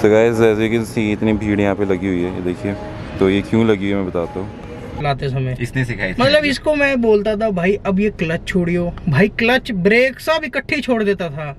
So guys as you can see इतनी भीड़ यहाँ पे लगी हुई है, ये देखिए। तो ये क्यों लगी हुई है मैं बताता हूँ। चलाते समय इसने सिखाई थी। मतलब इसको मैं बोलता था भाई अब ये क्लच छोड़ियो, भाई क्लच ब्रेक सब इकट्ठे ही छोड़ देता था।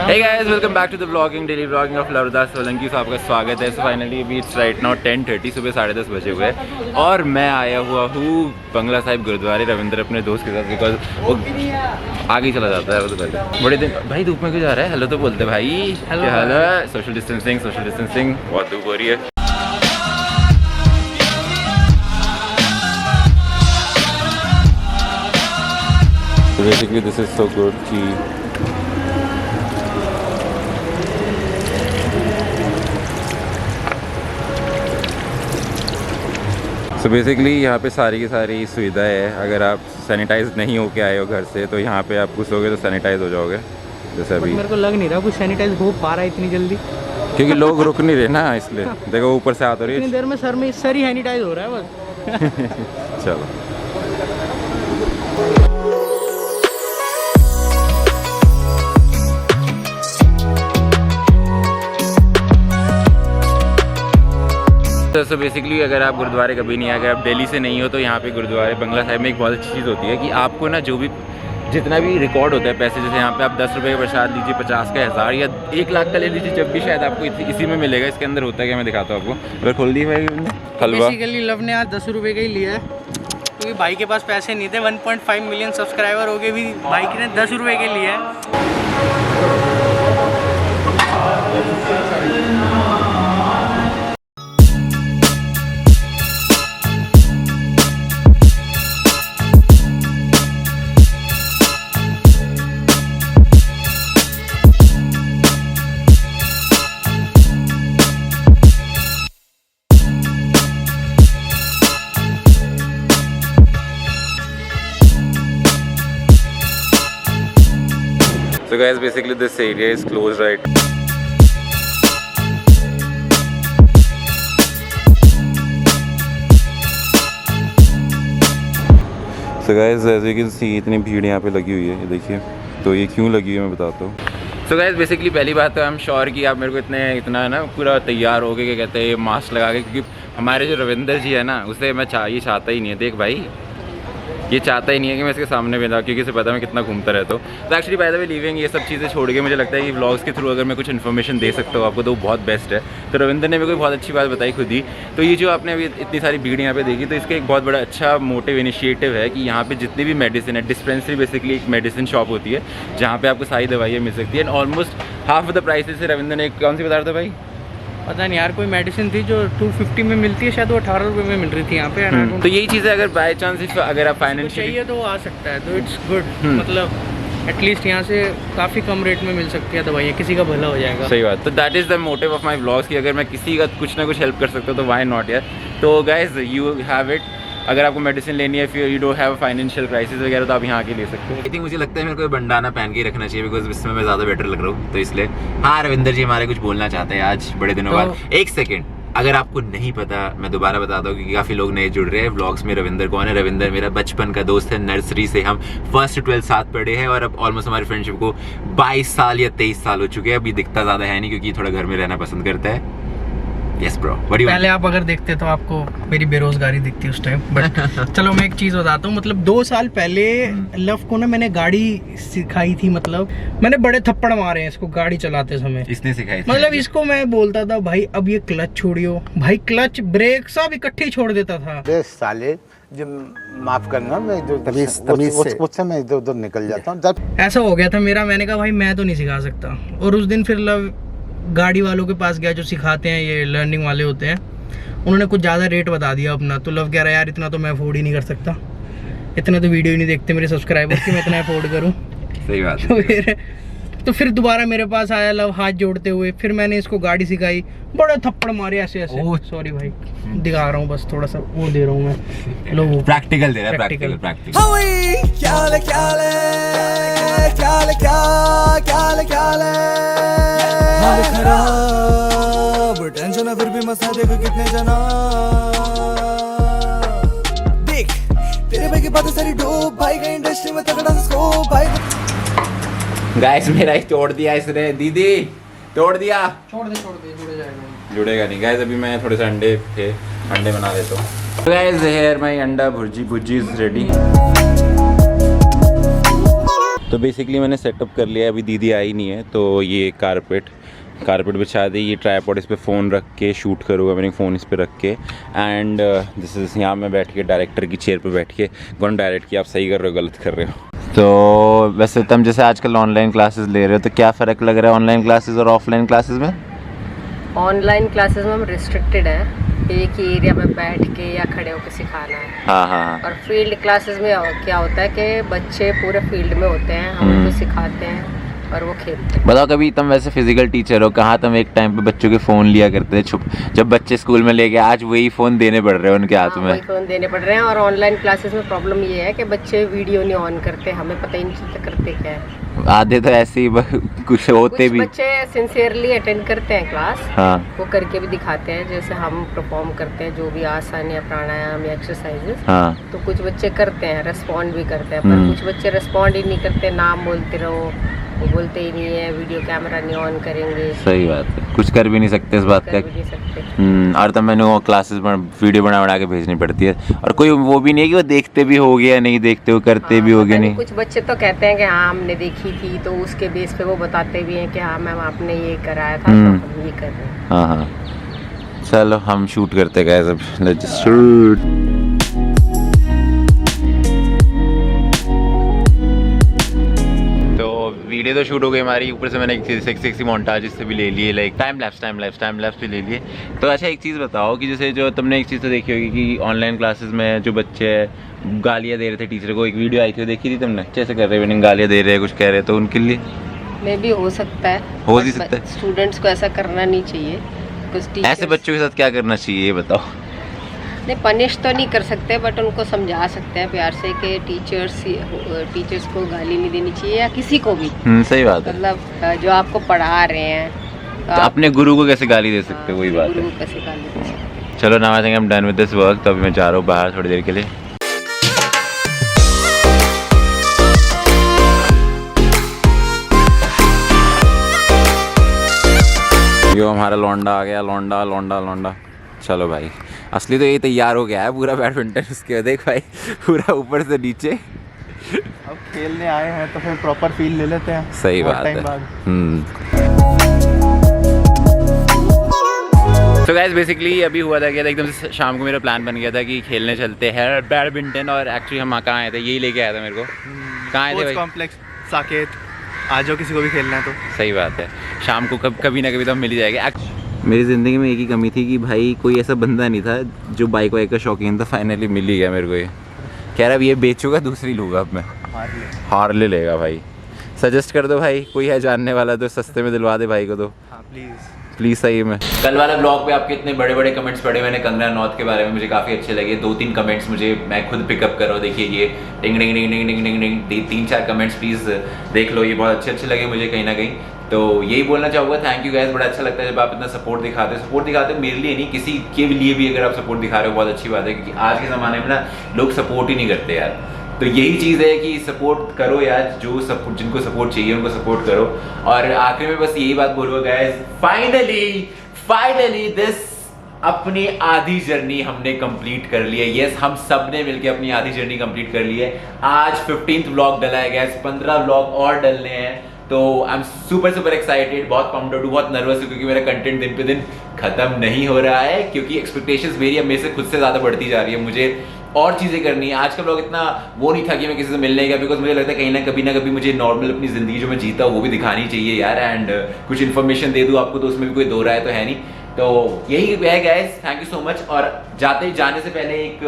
Hey guys, welcome back to the vlogging, daily vlogging of लवदास Solanki. तो आपका स्वागत है। फाइनली अभी इट्स राइट नाउ 10:30, सुबह 10:30 बजे हुए हैं और मैं आया हुआ हूँ बंगला साहिब गुरुद्वारे रविंद्र अपने दोस्त के साथ, बिकॉज वो आगे ही चला जाता है। वो तो पहले बड़े दिन भाई धूप में क्यों जा रहा है? हेलो तो बोलते भाई, क्या हाल है? सोशल डिस्टेंसिंग बहुत धूप हो रही है। तो basically this is so good कि तो बेसिकली यहाँ पे सारी की सारी सुविधाएं है। अगर आप सैनिटाइज नहीं होके आए हो घर से तो यहाँ पे आप घुसोगे तो सैनिटाइज हो जाओगे। जैसे अभी मेरे को लग नहीं रहा कुछ सैनिटाइज हो पा रहा है इतनी जल्दी, क्योंकि लोग रुक नहीं रहे ना, इसलिए देखो ऊपर से हाथ हो रही इतनी है। देर में सर ही सैनिटाइज हो रहा है बस। चलो तो बेसिकली अगर आप गुरुद्वारे कभी नहीं आए, अगर आप दिल्ली से नहीं हो तो यहाँ पे गुरुद्वारे बंगला साहिब में एक बहुत अच्छी चीज़ होती है कि आपको ना जो भी जितना भी रिकॉर्ड होता है पैसे, जैसे यहाँ पे आप 10 रुपये का प्रसाद लीजिए, 50 का, 1000 या 1 लाख का ले लीजिए, जब भी शायद आपको इसी में मिलेगा। इसके अंदर होता है क्या मैं दिखाता हूँ आपको। अगर खोल दी भाई हलवा। बेसिकली लव ने आज 10 रुपये का ही लिया है क्योंकि भाई के पास पैसे नहीं थे। 1.5 मिलियन सब्सक्राइबर हो गए भी भाई ने 10 रुपये के लिए है। So guys, basically this area is closed right. So guys, as you can see इतनी भीड़ यहाँ पे लगी हुई है, ये देखिए। तो ये क्यों लगी हुई है मैं बताता हूँ। सो गाइस बेसिकली पहली बात तो आई एम श्योर कि आप मेरे को इतना ना पूरा तैयार हो गए, क्या कहते हैं, मास्क लगा के, क्योंकि हमारे जो रविंदर जी है ना उसे मैं ये चाहता ही नहीं है। देख भाई, ये चाहता ही नहीं है कि मैं इसके सामने मिला, क्योंकि इसे पता है मैं कितना घूमता रहता हूँ। तो actually by the way living ये सब चीज़ें छोड़ के मुझे लगता है कि व्लॉग्स के थ्रू अगर मैं कुछ इन्फॉर्मेशन दे सकता हूँ आपको तो वो बहुत बेस्ट है। तो रविंदर ने मेरे को बहुत अच्छी बात बताई खुद ही। तो ये जो आपने अभी इतनी सारी भीड़ यहाँ पे देखी, तो इसका एक बहुत बड़ा अच्छा मोटिव इनिशिएटिव है कि यहाँ पे जितनी भी मेडिसिन है, डिस्पेंसरी बेसिकली एक मेडिसिन शॉप होती है जहाँ पे आपको सारी दवाइयाँ मिल सकती है and almost half of the prices से। रविंदर ने कौन सी बता रहा था भाई? पता नहीं यार, कोई मेडिसिन थी जो 250 में मिलती है, शायद वो 18 रुपये में मिल रही थी यहाँ पे। तो यही चीज़ है, अगर बाई चांस अगर आप फाइनेंशियली चाहिए तो वो आ सकता है, तो इट्स गुड। मतलब एटलीस्ट यहाँ से काफ़ी कम रेट में मिल सकती है दवाइयाँ, किसी का भला हो जाएगा। सही बात। तो that is the motive of my vlogs कि अगर मैं किसी का कुछ ना कुछ हेल्प कर सकता हूँ तो वाई नॉट यार। तो गाइज यू हैव इट। अगर आपको मेडिसिन लेनी है, फिर you don't have financial crisis वगैरह, तो आप यहाँ आके ले सकते हो। आई थिंक मुझे लगता है मेरे को बंडाना पहन के रखना चाहिए, बिकॉज इसमें मैं ज़्यादा बेटर लग रहा हूँ, तो इसलिए। हाँ रविंदर जी हमारे कुछ बोलना चाहते हैं आज बड़े दिनों बाद। एक सेकेंड, अगर आपको नहीं पता मैं दोबारा बताता हूँ क्योंकि काफ़ी लोग नए जुड़ रहे हैं व्लॉग्स में। रविंदर कौन है? रविंदर मेरा बचपन का दोस्त है, नर्सरी से हम 1st to 12th साथ पढ़े हैं और अब ऑलमोस्ट हमारी फ्रेंडशिप को 22 साल या 23 साल हो चुके हैं। अभी दिखता ज़्यादा है नहीं क्योंकि थोड़ा घर में रहना पसंद करता है। Yes bro, पहले आप अगर देखते तो आपको मेरी बेरोजगारी दिखती उस टाइम, बट चलो मैं एक चीज बताता हूँ। मतलब 2 साल पहले लव को ना मैंने गाड़ी सिखाई थी, मतलब मैंने बड़े थप्पड़ मारे हैं इसको गाड़ी चलाते समय। इसने सिखाई थी। मतलब इसको मैं बोलता था भाई अब ये क्लच छोड़ियो, भाई क्लच ब्रेक सब इकट्ठे ही छोड़ देता था। साले जब माफ करना, मैं जो उससे मैं इधर उधर निकल जाता हूँ। ऐसा हो गया था मेरा। मैंने कहा भाई मैं तो नहीं सिखा सकता, और उस दिन फिर लव गाड़ी वालों के पास गया जो सिखाते हैं, ये लर्निंग वाले होते हैं। उन्होंने कुछ ज़्यादा रेट बता दिया अपना, तो लव कह रहा है यार इतना तो मैं अफोर्ड ही नहीं कर सकता, इतना तो वीडियो ही नहीं देखते मेरे सब्सक्राइबर्स कि मैं इतना अफोर्ड करूँ। सही बात है। तो फिर दोबारा मेरे पास आया लव हाथ जोड़ते हुए, फिर मैंने इसको गाड़ी सिखाई, बड़े थप्पड़ मारे ऐसे ऐसे। सॉरी भाई, दिखा रहा हूँ बस, थोड़ा सा वो दे रहा हूँ मैं, लो प्रैक्टिकल दे रहा है, प्रैक्टिकल। टेंशन फिर भी मसा देखो कितने जना देख तेरे भाई की बातें सारी डोप, भाई का इंडस्ट्री में तगड़ा स्कोप भाई। गाइस मेरा ही तोड़ दिया इसने, दीदी तोड़ दिया। छोड़ दे जुड़ जाएगा। जुड़ेगा नहीं गाइस। अभी मैं थोड़े से अंडे बना देता हूँ। गाइस हेयर माय अंडा भुर्जी इज रेडी। तो बेसिकली मैंने सेटअप कर लिया है, अभी दीदी आई नहीं है। तो ये कारपेट बिछा दी, ये ट्राइपॉड इस पे फ़ोन रख के शूट करूँगा, मैंने फ़ोन इस पे रख के। एंड दिस इज़ यहाँ मैं बैठ के डायरेक्टर की चेयर पे बैठ के कौन डायरेक्ट की आप सही कर रहे हो गलत कर रहे हो। तो वैसे तुम जैसे आजकल ऑनलाइन क्लासेस ले रहे हो, तो क्या फ़र्क लग रहा है ऑनलाइन क्लासेस और ऑफलाइन क्लासेस में? ऑनलाइन क्लासेस में हम रिस्ट्रिक्टेड है, एक ही एरिया में बैठ के या खड़े होकर सिखाना है। हाँ। और फील्ड क्लासेस में क्या होता है कि बच्चे पूरे फील्ड में होते हैं, हम उनको सिखाते हैं और वो खेलते हैं। बताओ, कभी तुम वैसे फिजिकल टीचर हो, कहाँ तुम एक टाइम पे बच्चों के फ़ोन लिया करते थे छुप, जब बच्चे स्कूल में ले गए, आज वही फ़ोन देने पड़ रहे हैं उनके हाथ में। वही फ़ोन देने पड़ रहे हैं। और ऑनलाइन क्लासेस में प्रॉब्लम ये है कि बच्चे वीडियो नहीं ऑन करते, हमें पता ही नहीं चलता करते क्या है। आधे तो ऐसे ही कुछ होते भी, बच्चे सिंसियरली अटेंड करते हैं क्लास, हाँ वो करके भी दिखाते हैं, जैसे हम परफॉर्म करते हैं जो भी आसन या प्राणायाम या एक्सरसाइजेस। हाँ तो कुछ बच्चे करते हैं, रेस्पॉन्ड भी करते हैं, पर कुछ बच्चे रेस्पॉन्ड ही नहीं करते, नाम बोलते रहो, वो बोलते ही नहीं है, वीडियो कैमरा नहीं ऑन करेंगे। सही बात है, कुछ कर भी नहीं सकते इस बात का। कर भी नहीं सकते। और तब मैंने वो क्लासेस वीडियो बना के भेजनी पड़ती है, और कोई वो भी नहीं है कि वो देखते भी हो गया नहीं देखते हो, करते भी हो गया नहीं। कुछ बच्चे तो कहते हैं कि हाँ हमने देखी थी, तो उसके बेस पे वो बताते भी हैं कि हाँ मैम आपने ये कराया था, तो हम ये कर रहे हैं। हाँ चलो हम शूट करते गए सब, लेट्स शूट। वीडियो तो शूट हो गई हमारी, ऊपर से मैंने एक सेक्सी मोन्टाज से भी ले लिए, लाइक टाइम लैप्स भी ले लिए। तो अच्छा एक चीज़ बताओ कि जैसे जो तुमने एक चीज़ तो देखी होगी कि ऑनलाइन क्लासेस में जो बच्चे गालियाँ दे रहे थे टीचर को, एक वीडियो आई थी देखी थी तुमने, कैसे कर रहे हैं गालियाँ दे रहे हैं, कुछ कह रहे हैं, तो उनके लिए मे भी हो सकता है, हो ही सकता है। स्टूडेंट्स को ऐसा करना नहीं चाहिए। कुछ ऐसे बच्चों के साथ क्या करना चाहिए ये बताओ? नहीं, पनिश तो नहीं कर सकते, बट उनको समझा सकते हैं प्यार से कि टीचर्स को गाली नहीं देनी चाहिए, या किसी को भी। सही बात है, मतलब जो आपको पढ़ा रहे हैं तो अपने गुरु को कैसे गाली दे सकते हो, वही बात है। गुरु को कैसे गाली दे सकते हैं। चलो now I think I am done with this work. तो अभी मैं जा रहा हूँ बाहर थोड़ी देर के लिए। यो हमारा लौंडा आ गया, लौंडा। चलो भाई, असली तो ये तैयार हो गया है पूरा बैडमिंटन, उसके देख भाई पूरा ऊपर से नीचे। अब खेलने आए हैं तो फिर प्रॉपर फील ले लेते हैं। सही बात है। तो गाइस बेसिकली अभी हुआ था क्या था, एकदम से शाम को मेरा प्लान बन गया था कि खेलने चलते हैं बैडमिंटन। और एक्चुअली हम कहाँ आए थे, यही लेके आया था मेरे को। कहाँ आए थे भाई? कॉम्प्लेक्स साकेत। आ जाओ किसी को भी खेलना है तो। सही बात है, शाम को कभी ना कभी तो हम मिल ही जाएंगे। मेरी ज़िंदगी में एक ही कमी थी कि भाई कोई ऐसा बंदा नहीं था जो बाइक वाइक का शौकीन था। फाइनली मिल ही गया मेरे को ये। कह रहा अब ये बेचूंगा दूसरी लूँगा अब मैं। हार्ले लेगा भाई। सजेस्ट कर दो भाई, कोई है जानने वाला तो सस्ते में दिलवा दे भाई को तो। हाँ प्लीज़ सही में। कल वाले ब्लॉग पे आपके इतने बड़े बड़े कमेंट्स पढ़े मैंने कंगना रनौत के बारे में, मुझे काफ़ी अच्छे लगे। 2-3 कमेंट्स मुझे मैं खुद पिकअप कर रहा हूँ, देखिए ये टिंग टिंग टिंग टिंग टिंग टिंग टिंग 3-4 कमेंट्स प्लीज़ देख लो, ये बहुत अच्छे लगे मुझे कहीं ना कहीं। तो यही बोलना चाहूँगा, थैंक यू गाइस। बड़ा अच्छा लगता है जब आप इतना सपोर्ट दिखाते हो मेरे लिए नहीं, किसी के लिए भी अगर आप सपोर्ट दिखा रहे हो बहुत अच्छी बात है, क्योंकि आज के ज़माने में ना लोग सपोर्ट ही नहीं करते यार। तो यही चीज़ है कि सपोर्ट करो यार, जो सपोर्ट जिनको सपोर्ट चाहिए उनको सपोर्ट करो। और आखिर में बस यही बात बोलूँगा गाइस, फाइनली दिस अपनी आधी जर्नी हमने कंप्लीट कर ली है। यस, हम सब ने मिलकर अपनी आधी जर्नी कंप्लीट कर ली है। आज 15th व्लॉग डला है गैस, 15 व्लॉग और डलने हैं। तो आई एम सुपर एक्साइटेड, बहुत पम्प्ड हूँ, बहुत नर्वस हूँ, क्योंकि मेरा कंटेंट दिन पे दिन खत्म नहीं हो रहा है, क्योंकि एक्सपेक्टेशंस मेरी अब मेरे से खुद से ज़्यादा बढ़ती जा रही है। मुझे और चीज़ें करनी है। आज का ब्लॉग इतना वो नहीं था कि मैं किसी से मिलने गया, बिकॉज मुझे लगता है कहीं ना कभी मुझे नॉर्मल अपनी ज़िंदगी जो मैं जीता हूँ वो भी दिखानी चाहिए यार। एंड कुछ इन्फॉर्मेशन दे दूँ आपको, तो उसमें भी कोई दो राय तो है नहीं। तो यही है guys, thank you so much. और जाने से पहले एक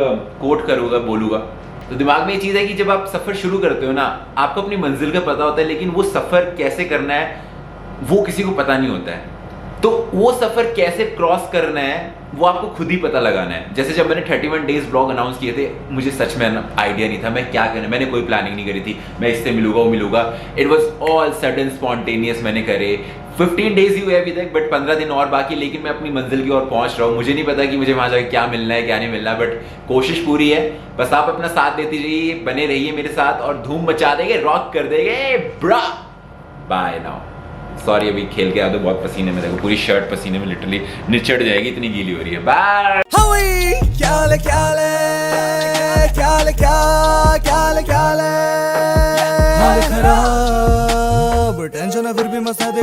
कोट बोलूँगा। तो दिमाग में ये चीज़ है कि जब आप सफ़र शुरू करते हो ना, आपको अपनी मंजिल का पता होता है, लेकिन वो सफ़र कैसे करना है वो किसी को पता नहीं होता है। तो वो सफ़र कैसे क्रॉस करना है वो आपको खुद ही पता लगाना है। जैसे जब मैंने 31 डेज ब्लॉग अनाउंस किए थे, मुझे सच में आइडिया नहीं था मैं क्या करना, मैंने कोई प्लानिंग नहीं करी थी, मैं इससे मिलूंगा वो मिलूंगा। It was all sudden spontaneous मैंने करे। 15 डेज ही हुए अभी तक, बट 15 दिन और बाकी, लेकिन मैं अपनी मंजिल की ओर पहुंच रहा हूँ। मुझे नहीं पता कि मुझे वहाँ जाकर क्या मिलना है क्या नहीं मिलना, बट कोशिश पूरी है। बस आप अपना साथ देते जाइए, बने रहिए मेरे साथ और धूम मचा देंगे, रॉक कर देंगे ब्रा। Bye now. सॉरी अभी खेल के आया तो बहुत पसीने में, देखो पूरी शर्ट पसीने में लिटरली निचड़ जाएगी, इतनी गीली हो रही है। बाय। हाल खराब टेंशन फिर भी मसा दे